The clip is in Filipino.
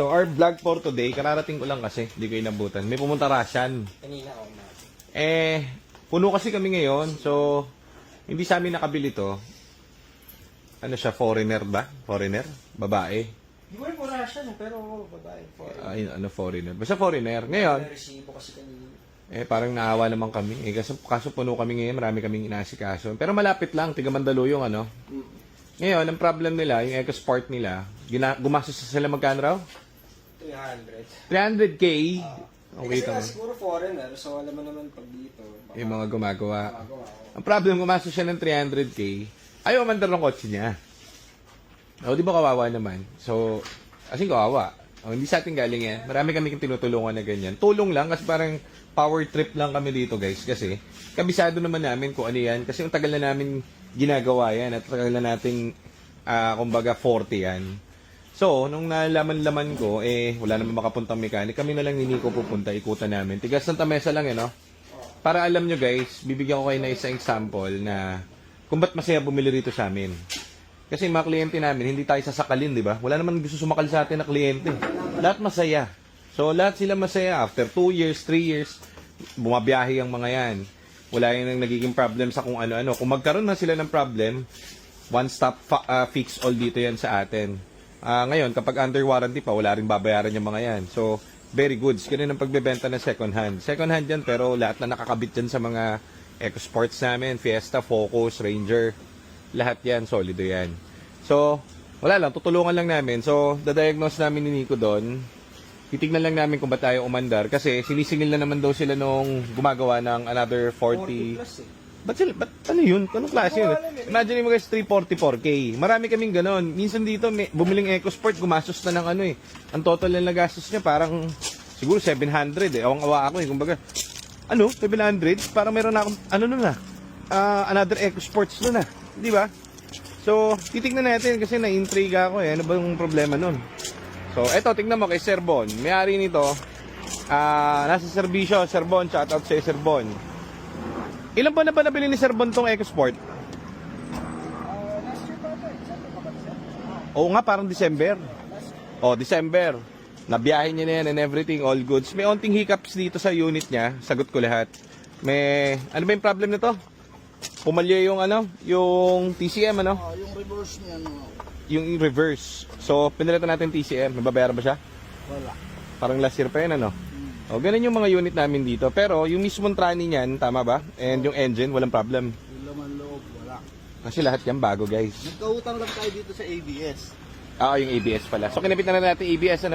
So our vlog for today, kararating ko lang kasi, hindi ko inabutan. May pumunta Russian. Kanina ako na. Puno kasi kami ngayon, so hindi sa amin nakabili to. Ano siya, foreigner ba? Foreigner? Babae? Di ba yung pura siya, pero babae. Ay, ano, foreigner? Basta foreigner. Ngayon, Resibo kasi kanina. parang naawa naman kami. Kaso puno kami ngayon, marami kaming inasikaso. Pero malapit lang, tiga Mandaluyong, ano. Ngayon, ang problem nila, yung EcoSport nila, gumastos sila magkano raw? 300. 300K. Okay, Kasi tama. siguro foreigner, so alam mo naman pag dito. Yung mga gumagawa. Magawa. Ang problem, gumastos siya ng 300K. Ayaw mandar ng kotse niya. O, di ba kawawa naman? So, asing kawawa. O, hindi sa atin galing yan. Marami kami tinutulungan na ganyan. Tulong lang kasi parang power trip lang kami dito, guys. Kasi kabisado naman namin kung ano yan. Kasi ang tagal na namin ginagawa yan at tagal na nating, kumbaga, 40 yan. So, nung nalaman-laman ko, wala naman makapuntang mechanic. Kami na lang ni Nico pupunta, ikutan namin. Tigas ng tamesa lang, no? Para alam nyo, guys, bibigyan ko kayo na isang example na kung ba't masaya bumili rito sa amin. Kasi mga kliyente namin, hindi tayo sasakalin, di ba? Wala naman gusto sumakal sa atin na kliyente. Lahat masaya. So, lahat sila masaya. After 2 years, 3 years, bumabiyahe ang mga yan. Wala yung nagiging problem sa kung ano-ano. Kung magkaroon na sila ng problem, one-stop fix all dito yan sa atin. Ngayon, kapag under warranty pa, wala rin babayaran yung mga yan. So, very good. Ganun ang pagbebenta ng second hand. Second hand yan, pero lahat na nakakabit dyan sa mga EcoSports namin, Fiesta, Focus, Ranger, lahat yan, solido yan. So, wala lang, tutulungan lang namin. So, dadiagnose namin ni Nico doon. Titignan lang namin kung ba tayo umandar. Kasi sinisingil na naman daw sila nung gumagawa ng another 40. 40 plus Ba't ano yun? Anong klase yun? Imagine mo guys, 344K. Marami kaming ganon. Minsan dito, bumiling EcoSport, gumastos na ng ano eh. Ang total na nagastos niya, parang siguro 700 eh. Awang-awa ako eh. Kumbaga, 700? Parang meron na akong, another EcoSports na na. Di ba? So, titignan natin kasi na-intrigue ako eh. Ano ba yung problema nun? So, eto, tignan mo kay Sir Bon. May-ari nito, nasa serbisyo, Sir Bon, shoutout sa Sir Bon. Ilan ba na ba nabili ni Sir Bon tong EcoSport? Last year pa ito eh. Oo nga, parang December. December. Nabiyahe niya na yan and everything, all goods. May onting hiccups dito sa unit niya. Sagot ko lahat. Ano ba yung problem nito? Pumalya yung yung TCM, Yung reverse niya, Yung reverse. So, pinalitan natin TCM. Nababayaran ba siya? wala. Parang last year pa yun, ganun yung mga unit namin dito. Pero, yung mismong trani niyan, tama ba? And yung engine, walang problem. Yung laman loob, wala. Kasi lahat yan bago, guys. Nagkautang lang tayo dito sa ABS. Yung ABS pala. So, kinapit na natin ABS,